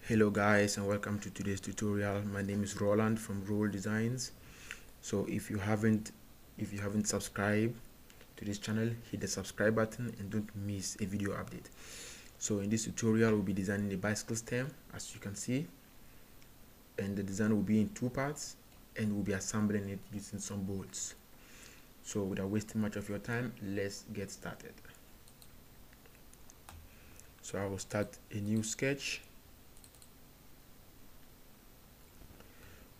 Hello guys, and welcome to today's tutorial. My name is Roland from R.O.L Designs. So if you haven't subscribed to this channel, hit the subscribe button and don't miss a video update. So in this tutorial we'll be designing a bicycle stem, as you can see, and the design will be in two parts and we'll be assembling it using some bolts. So without wasting much of your time, let's get started. So I will start a new sketch.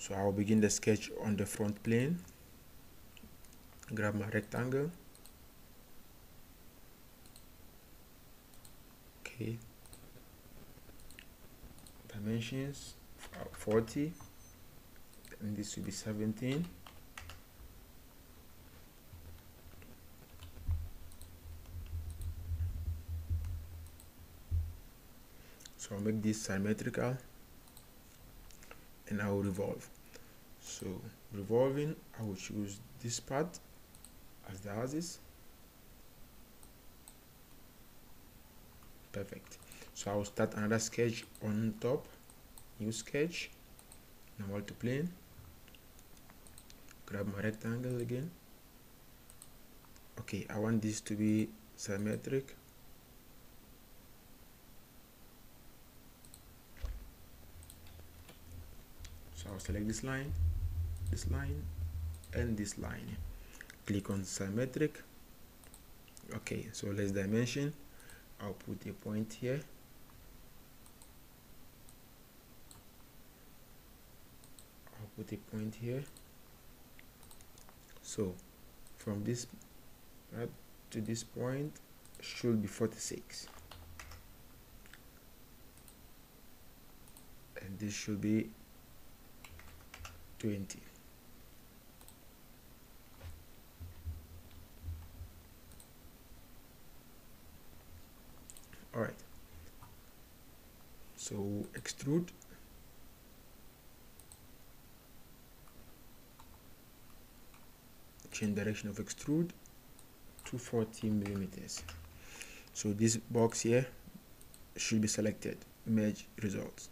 So I will begin the sketch on the front plane. Grab my rectangle. Okay. Dimensions 40, and this will be 17. So I'll make this symmetrical and I will revolve. So revolving, I will choose this part as the axis. Perfect. So I will start another sketch on top. New sketch. Now to plane. Grab my rectangle again. Okay, I want this to be symmetric. So I'll select this line, and this line. Click on symmetric. Okay, so let's dimension. I'll put a point here. So from this part to this point should be 46, and this should be 20. All right, so extrude. Change direction of extrude to 40 millimeters. So this box here should be selected. Merge results.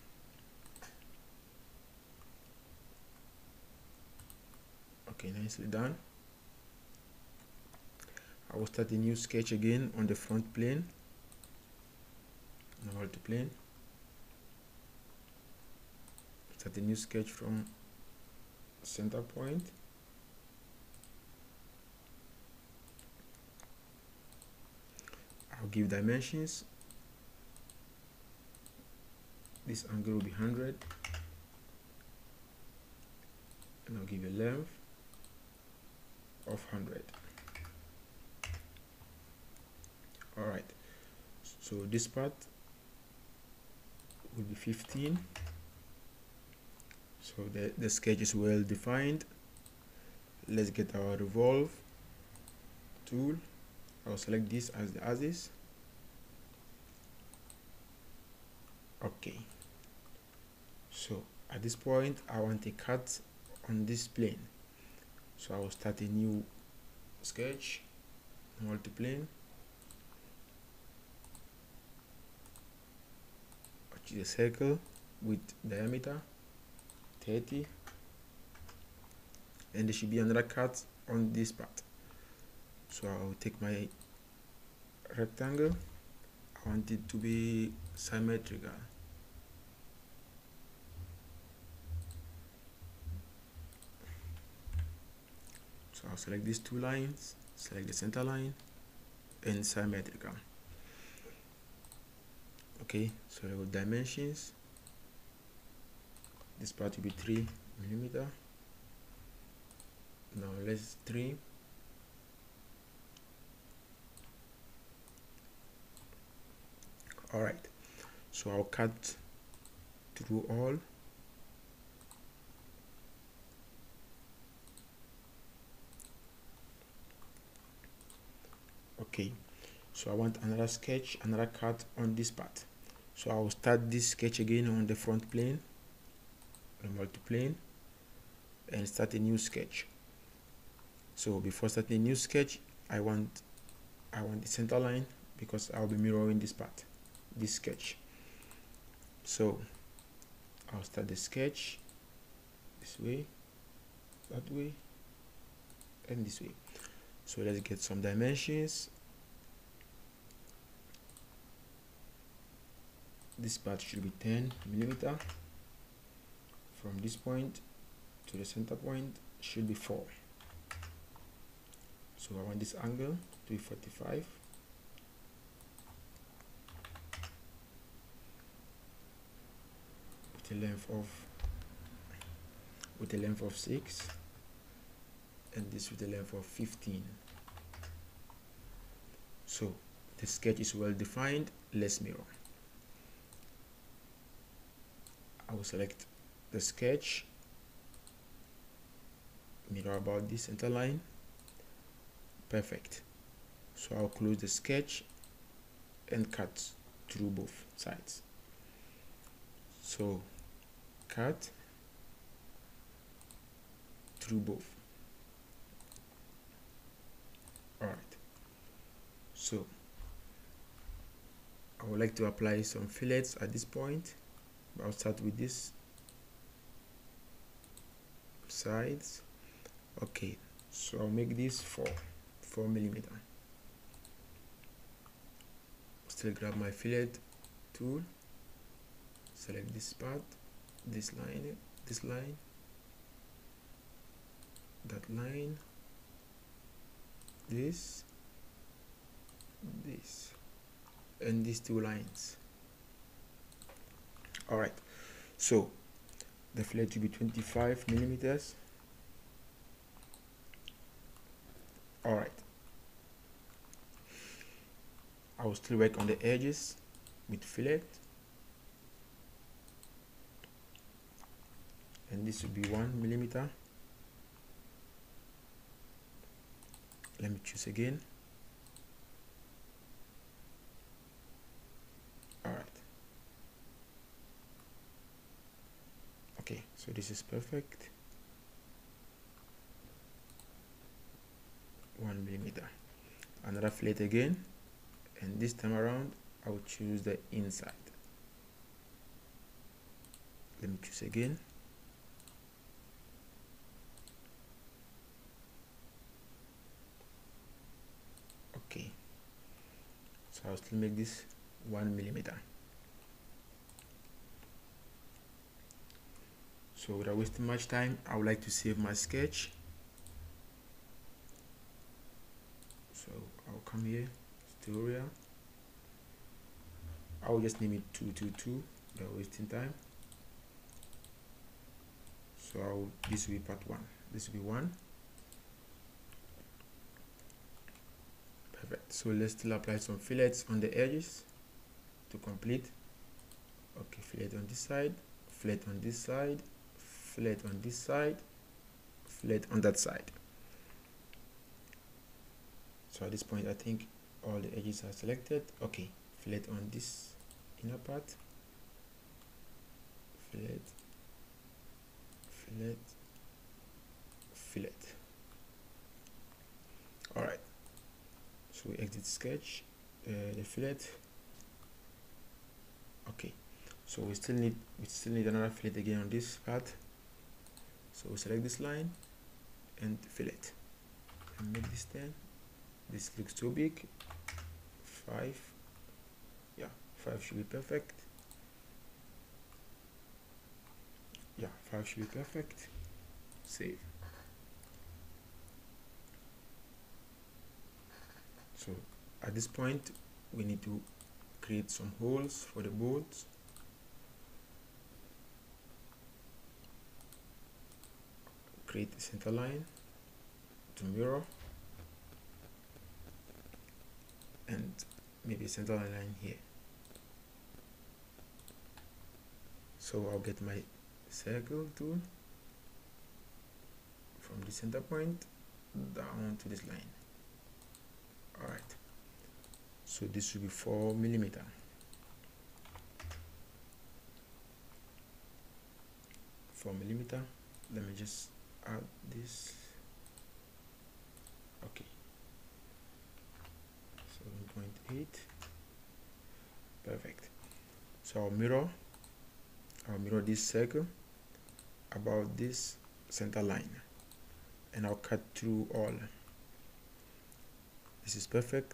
Okay, nicely done. I will start a new sketch again on the front plane. Now to plane. Start a new sketch from center point. I'll give dimensions. This angle will be 100, and I'll give a length of 100. All right, so this part will be 15. So the sketch is well defined. Let's get our revolve tool. I'll select this as the axis. Okay, so at this point I want a cut on this plane, so I will start a new sketch, multi-plane, which is a circle with diameter 30, and there should be another cut on this part. So I will take my rectangle. I want it to be symmetrical. So I'll select these two lines, select the center line, and symmetrical. Okay, so with dimensions, this part will be 3 millimeter. Now let's trim. All right, so I'll cut through all. Okay, so I want another sketch, another cut on this part. So I will start this sketch again on the front plane, multi-plane, and start a new sketch. So before starting a new sketch, I want the center line, because I'll be mirroring this part, this sketch. So I'll start the sketch this way, that way, and this way. So let's get some dimensions. This part should be 10 millimeter. From this point to the center point should be 4. So I want this angle to be 45. With a length of 6, and this with a length of 15. So the sketch is well defined. Let's mirror. I will select the sketch, mirror about this center line. Perfect. So I'll close the sketch and cut through both sides. So cut through both. All right. So I would like to apply some fillets at this point. I'll start with this sides. Okay, so I'll make this 4 millimeter. Still grab my fillet tool, select this part, this line, that line, this, and these 2 lines. All right, so the fillet will be 25 millimeters. All right, I will still work on the edges with fillet, and this will be 1 millimeter. Let me choose again. All right. Okay, so this is perfect. 1 millimeter. Another fillet again, and this time around I will choose the inside. Let me choose again. Okay, so I'll still make this 1 millimeter. So without wasting much time, I would like to save my sketch. So I'll come here, tutorial. I will just name it 222 without wasting time. So this will be part 1. This will be 1. Perfect. So let's still apply some fillets on the edges to complete. Okay, fillet on this side, fillet on this side, fillet on this side, fillet on that side. So at this point I think all the edges are selected. Okay, fillet on this inner part, fillet, fillet, fillet. All right, so we exit sketch, the fillet. Okay, so we still need another fillet again on this part. So we select this line and fillet and make this 10. This looks too big. 5. Yeah, 5 should be perfect. Yeah, 5 should be perfect. Save. So at this point we need to create some holes for the bolts. Create a center line to mirror, and maybe a center line here. So I'll get my circle tool from the center point down to this line. All right, so this will be 4 millimeter. Let me just add this. Okay, 7.8. Perfect. So I'll mirror I'll mirror this circle about this center line, and I'll cut through all. This is perfect.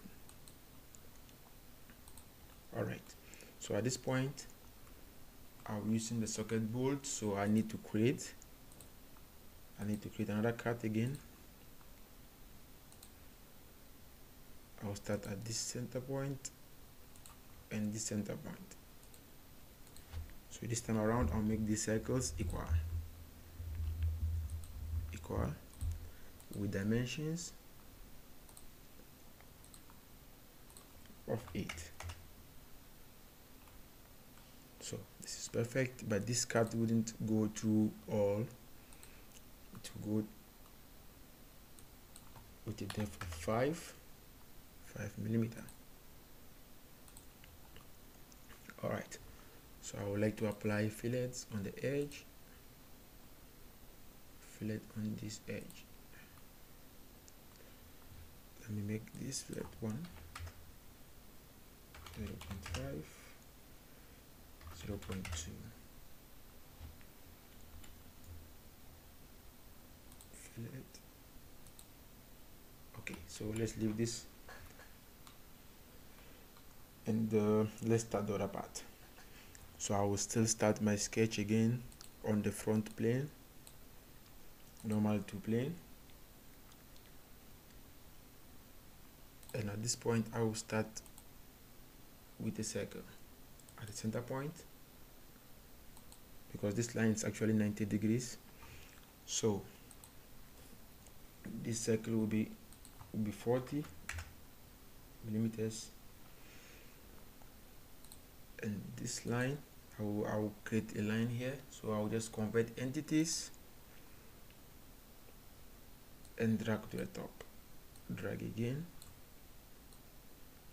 All right, so at this point I'm using the socket bolt, so I need to create another cut again. I'll start at this center point and this center point. So this time around I'll make these circles equal with dimensions of 8. So this is perfect, but this cut wouldn't go through all. It will go with a depth of 5 millimeter. All right, so I would like to apply fillets on the edge, fillet on this edge. Let me make this fillet 1, 0.5, 0.2. Fillet. Okay, so let's leave this, and let's start the other part. So I will still start my sketch again on the front plane, normal to plane, and at this point I will start with a circle at the center point, because this line is actually 90 degrees. So this circle will be 40 millimeters, and this line I will create a line here. So I will just convert entities and drag to the top, drag again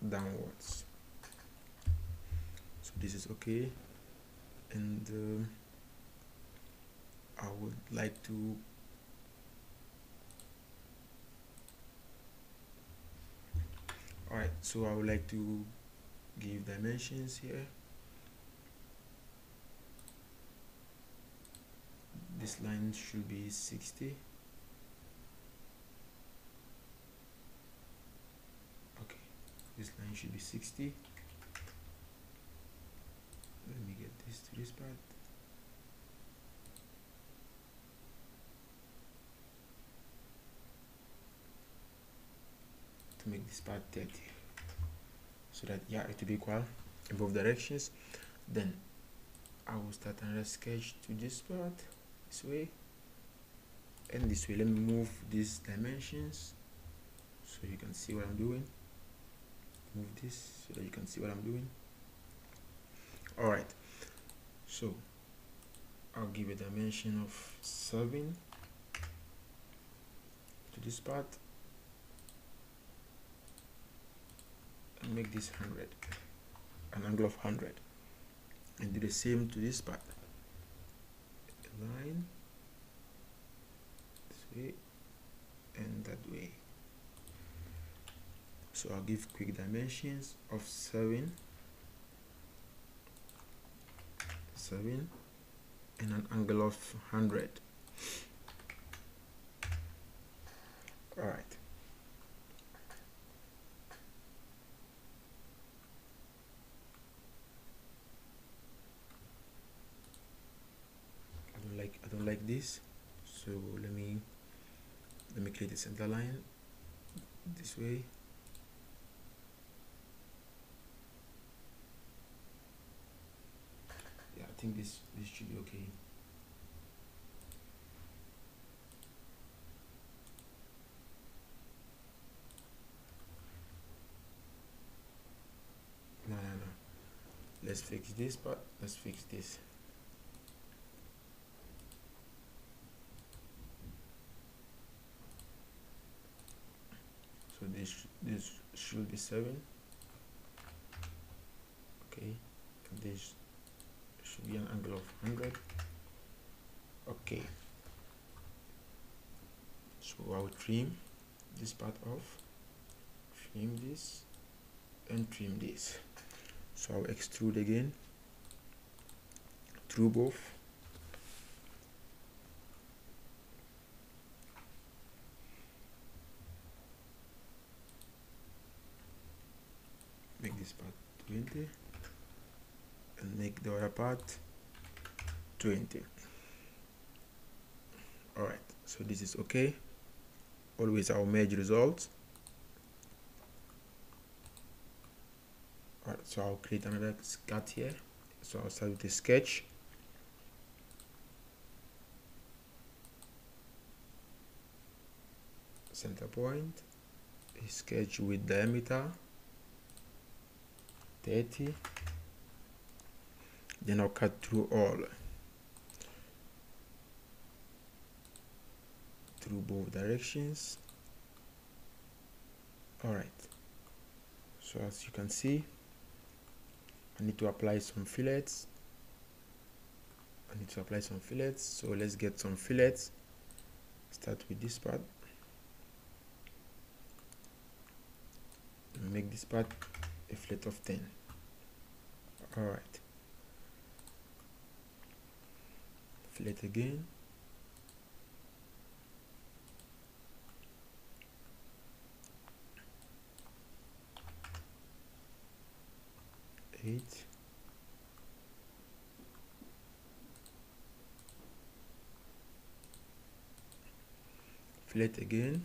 downwards. So this is okay, and I would like to so I would like to give dimensions here. This line should be 60. Okay, this line should be 60. Let me get this to this part. To make this part 30, so that it will be equal in both directions. Then I will start another sketch to this part, this way and this way. Let me move these dimensions so you can see what I'm doing. Move this so that you can see what I'm doing. All right, so I'll give a dimension of 7 to this part and make this 100, an angle of 100, and do the same to this part. A line this way and that way. So I'll give quick dimensions of 7 and an angle of 100. All right. I don't like this, so let me create a center line this way. Yeah, I think this should be okay. No. Let's fix this part. Let's fix this. So this should be 7. Okay, and this should be an angle of 100. Okay, so I'll trim this part off, trim this and trim this. So I'll extrude again through both. Make this part 20 and make the other part 20. Alright, so this is okay. Always our merge results. Alright, so I'll create another cut here. So I'll start with a sketch. Center point, a sketch with diameter 30. Then I'll cut through all, through both directions. Alright, so as you can see, I need to apply some fillets. So let's get some fillets. Start with this part. Make this part a fillet of 10. Alright, fillet again. Eight. Fillet again,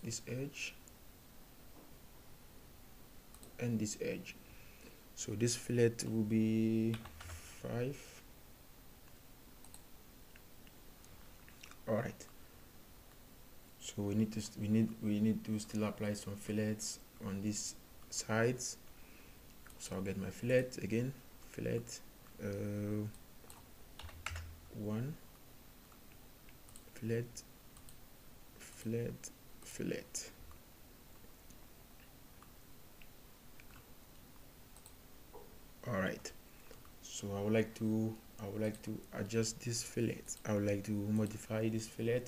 this edge and this edge. So this fillet will be 5. Alright, so we need to still apply some fillets on these sides. So I'll get my fillet again, fillet 1, fillet, fillet, fillet. Alright, so I would like to adjust this fillet. I would like to modify this fillet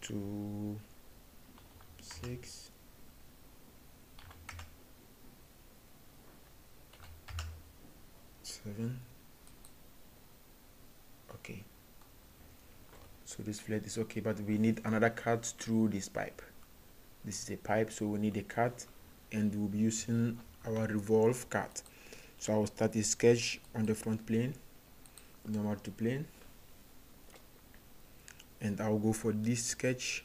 to 6. Okay, so this fillet is okay, but we need another cut through this pipe. This is a pipe, so we need a cut, and we'll be using our revolve cut. So I will start a sketch on the front plane, normal to plane, and I'll go for this sketch.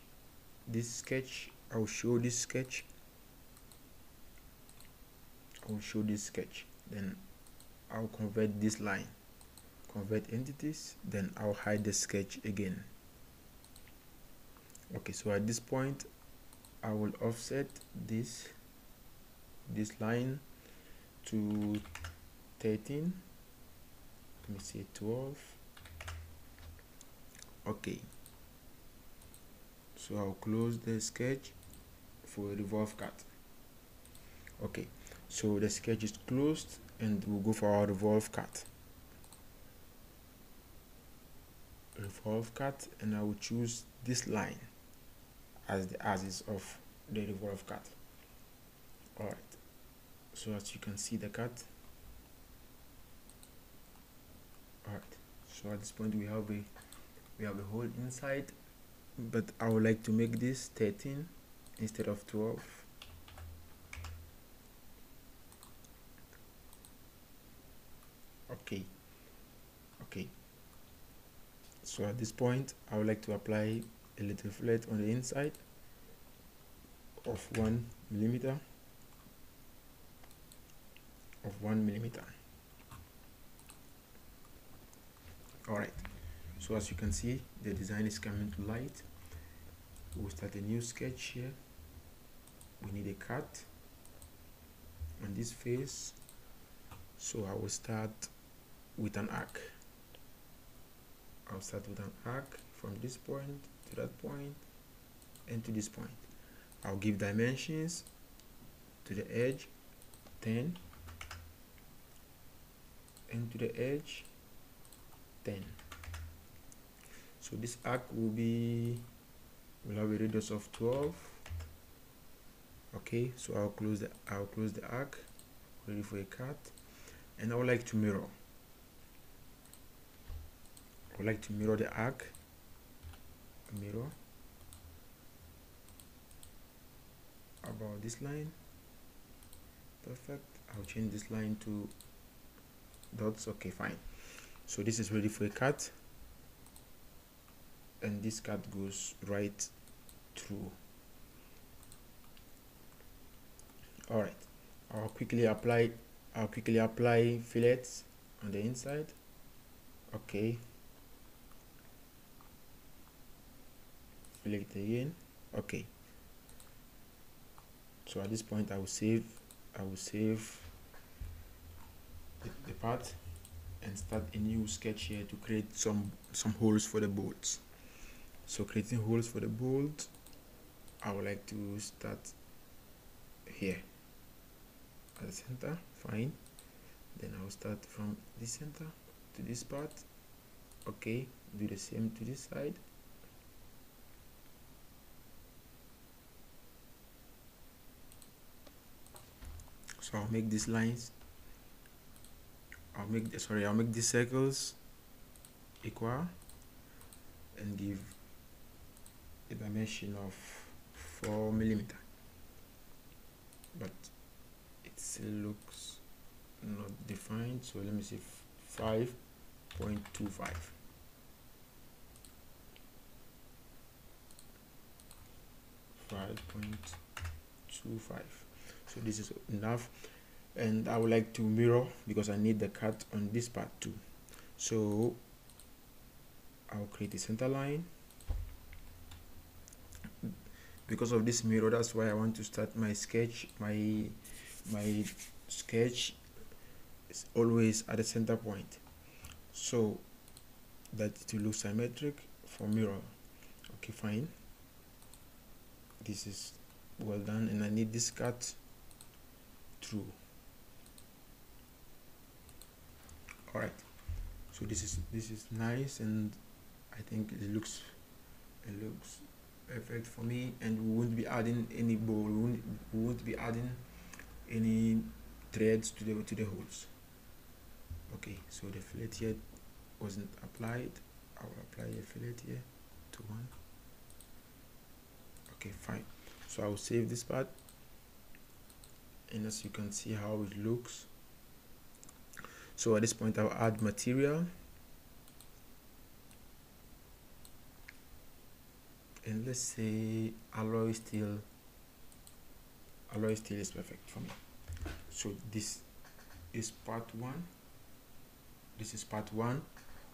I'll show this sketch. Then I'll convert this line, convert entities, then I'll hide the sketch again. Okay, so at this point I will offset this line to 13. Let me say 12. Okay, so I'll close the sketch for a revolve cut. Okay, so the sketch is closed, and we'll go for our revolve cut. And I will choose this line as the axis of the revolve cut. Alright, so as you can see the cut. Alright, so at this point we have a hole inside, but I would like to make this 13 instead of 12. Okay, so at this point I would like to apply a little fillet on the inside of 1 millimeter. Alright, so as you can see, the design is coming to light. We'll start a new sketch here. We need a cut on this face, so I will start with an arc. I'll start with an arc from this point to that point and to this point. I'll give dimensions to the edge 10 and to the edge 10. So this arc will have a radius of 12. Okay, so I'll close the arc, ready for a cut, and I would like to mirror. would like to mirror the arc. Mirror about this line. Perfect. I'll change this line to dots. Okay, fine. So this is ready for a cut, and this cut goes right through. All right, I'll quickly apply fillets on the inside. Okay, fillet again. Okay, so at this point I will save the part and start a new sketch here to create some holes for the bolts. So creating holes for the bolt, I would like to start here at the center. Fine. Then I'll start from this center to this part. Okay, do the same to this side. So I'll make these lines, I'll make these circles equal and give a dimension of 4 millimeter, but it still looks not defined, so let me see, 5.25. So this is enough, and I would like to mirror because I need the cut on this part too. So I'll create a center line. Because of this mirror, that's why I want to start my sketch. My sketch is always at the center point, so that it will look symmetric for mirror. Okay, fine. This is well done, and I need this cut through. All right, so this is nice, and I think it looks perfect for me, and we won't be adding any bowl, we won't be adding any threads to the holes. Okay, so the fillet here wasn't applied. I will apply a fillet here to one. Okay, fine. So I will save this part, and as you can see how it looks. So at this point I'll add material, and let's say alloy steel is perfect for me. So this is part one. This is part one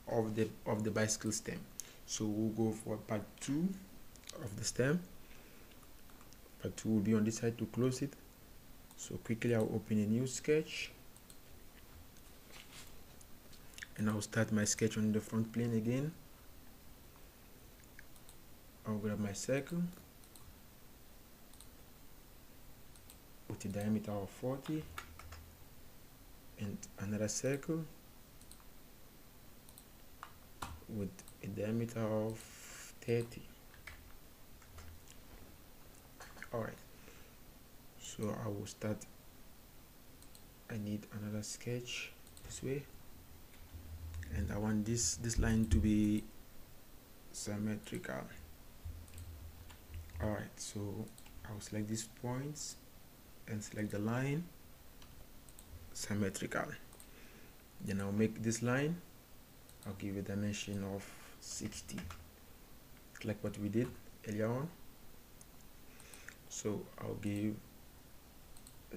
of the bicycle stem. So we'll go for part two of the stem. Part two will be on this side to close it. So quickly I'll open a new sketch, and I'll start my sketch on the front plane again. I'll grab my circle with a diameter of 40 and another circle with a diameter of 30. Alright, so I will start. I need another sketch this way, and I want this line to be symmetrical. Alright, so I'll select these points and select the line symmetrical. Then I'll make this line, I'll give a dimension of 60, like what we did earlier on. So I'll give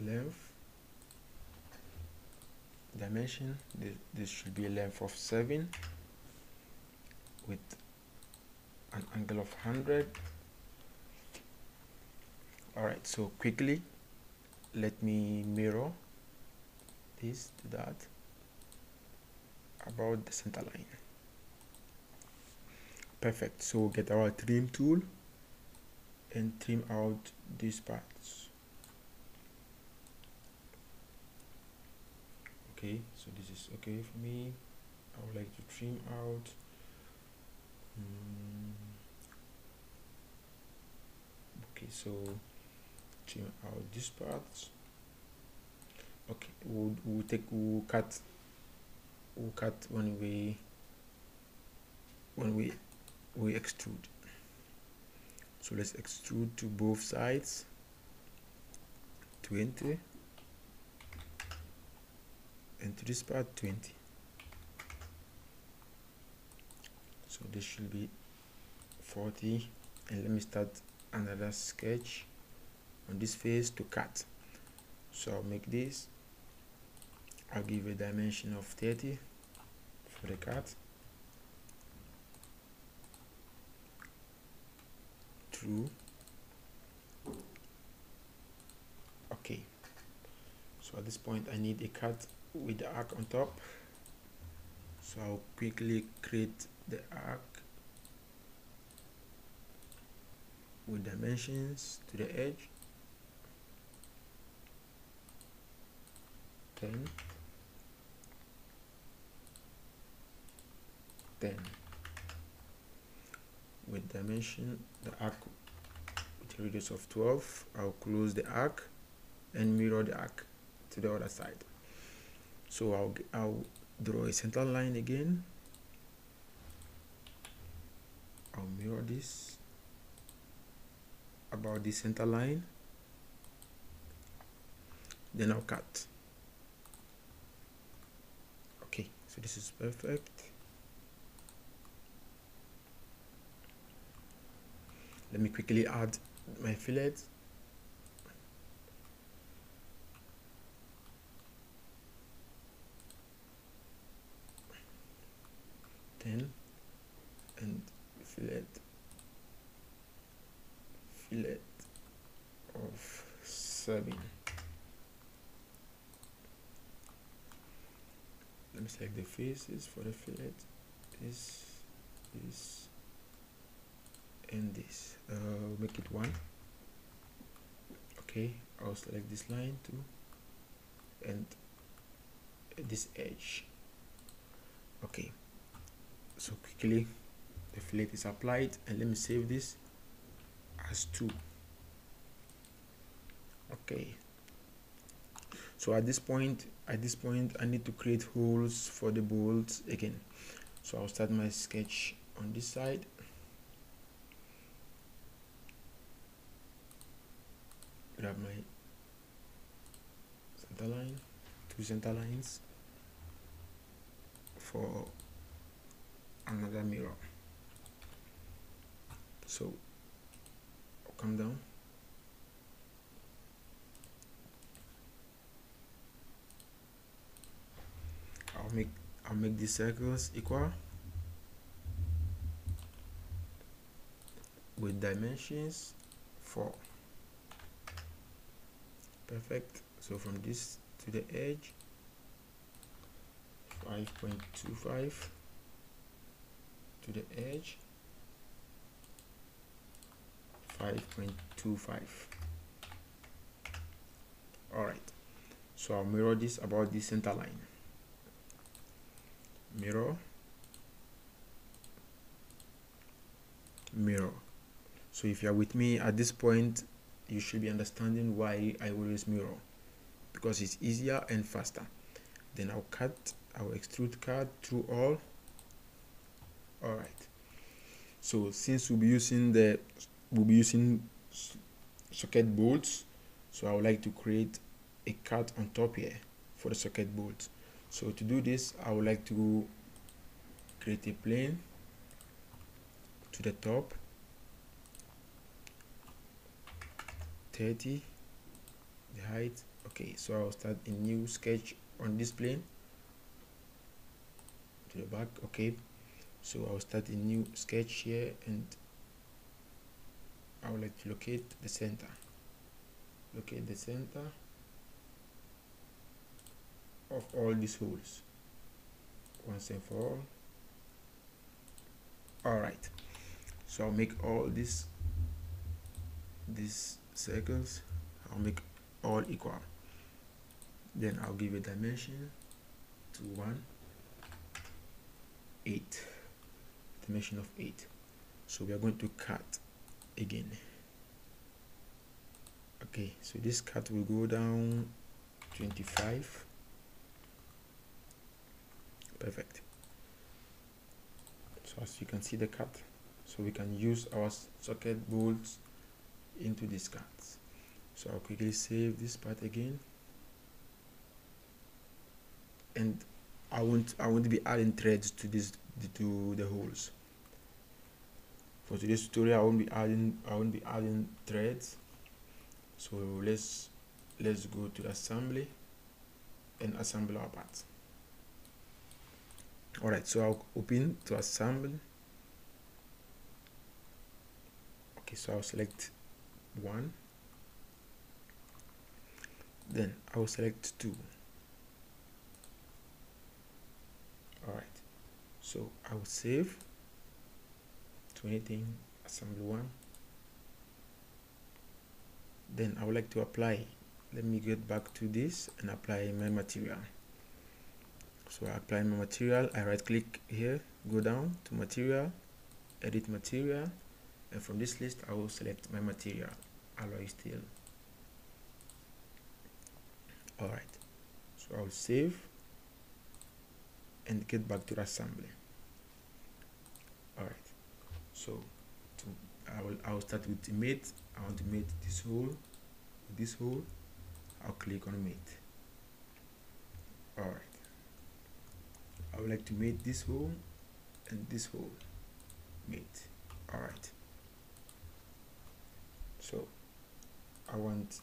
length dimension, this should be a length of 7 with an angle of 100. Alright, so quickly let me mirror this to that about the center line. Perfect. So we'll get our trim tool and trim out these parts. Okay, so this is okay for me. I would like to trim out okay, so trim out these parts. Okay, we'll cut one way when we extrude. So let's extrude to both sides, 20, and to this part 20. So this should be 40, and let me start another sketch on this face to cut. So I'll make this, I'll give a dimension of 30 for the cut, true. Okay, so at this point I need a cut with the arc on top, so I'll quickly create the arc with dimensions to the edge, 10, 10, with dimension the arc with a radius of 12. I'll close the arc and mirror the arc to the other side. So I'll draw a center line again. I'll mirror this about the center line, then I'll cut. Okay, so this is perfect. Let me quickly add my fillet. And fillet of 7. Let me select the faces for the fillet. This and this. Make it 1. Okay, I'll select this line too, and this edge. Okay, so quickly the fillet is applied, and let me save this as 2. Okay, so at this point I need to create holes for the bolts again. So I'll start my sketch on this side. Grab my center line, 2 center lines for another mirror. So I'll come down, I'll make these circles equal with dimensions 4. Perfect. So from this to the edge, 5.25 to the edge, 5.25. All right, so I'll mirror this about the center line. Mirror, mirror. So if you are with me at this point, you should be understanding why I always mirror, because it's easier and faster. Then I'll extrude cut through all. All right, so since we'll be using socket bolts, so I would like to create a cut on top here for the socket bolts. So to do this, I would like to create a plane to the top, 30, the height. Okay, so I'll start a new sketch on this plane to the back. Okay, so I'll start a new sketch here, and I would like to locate the center of all these holes once and for all. All right, so I'll make all these circles, I'll make all equal. Then I'll give a dimension to 1, 8, dimension of 8. So we are going to cut again. Okay, so this cut will go down 25. Perfect. So So as you can see the cut, so we can use our socket bolts into these cuts. So I'll quickly save this part again, and I won't be adding threads to the holes. For today's tutorial, I won't be adding threads. So let's go to assembly and assemble our parts. All right, so I'll open to assemble. Okay, so I'll select 1, then I will select 2. All right, so I will save to anything, assemble 1. Then I would like to apply. Let me get back to this and apply my material. So I apply my material, I right click here, go down to material, edit material, and from this list I will select my material, alloy steel. Alright, so I will save and get back to assembly. Alright, so I will start with the mate. I want to mate this hole with this hole. I'll click on mate. Alright, I would like to mate this hole and this hole, mate. Alright, so I want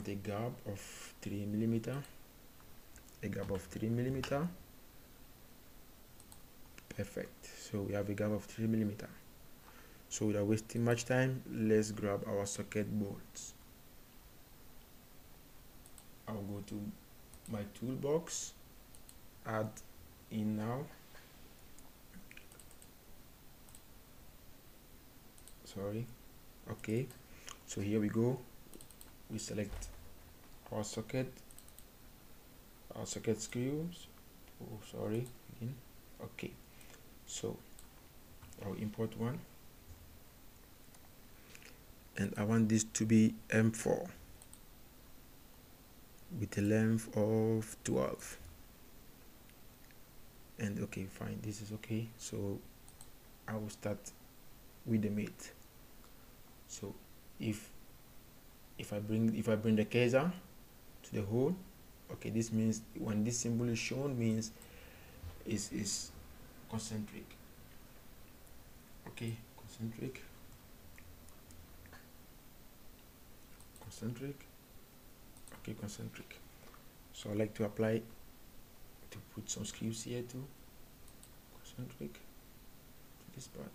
a gap of 3 millimeter, a gap of 3 millimeter. Perfect, so we have a gap of 3 millimeter. So without wasting much time, let's grab our socket bolts. I'll go to my toolbox, add in now. Sorry. Okay, so here we go. We select our socket screws. Oh, sorry, again. Okay, so I'll import one, and I want this to be M4 with a length of 12. And okay, fine, this is okay. So I will start with the mate. So if I bring the Kaiser to the hole, okay, this means when this symbol is shown means is concentric. Okay, concentric. Okay, concentric. So I like to apply, to put some screws here too. Concentric to this part.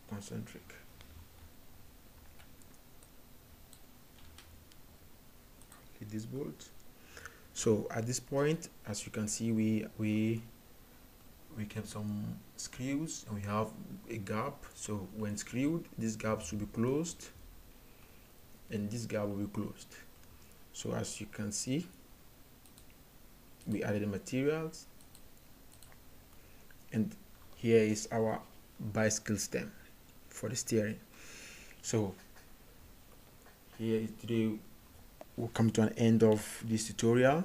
Concentric. Okay, this bolt. So at this point, as you can see, we kept some screws and we have a gap. So when screwed, this gap should be closed and this gap will be closed. So as you can see, we added the materials, and here is our bicycle stem for the steering. So here is today we'll come to an end of this tutorial,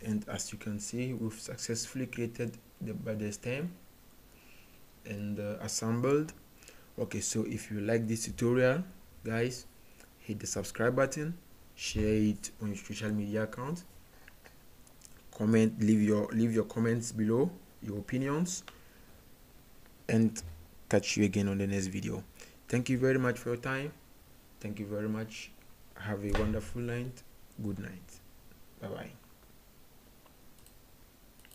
and as you can see, we've successfully created the stem and assembled. Okay, so if you like this tutorial, guys, hit the subscribe button, share it on your social media account, comment, leave your comments below, your opinions, and catch you again on the next video. Thank you very much for your time. Thank you very much. Have a wonderful night. Good night. Bye bye.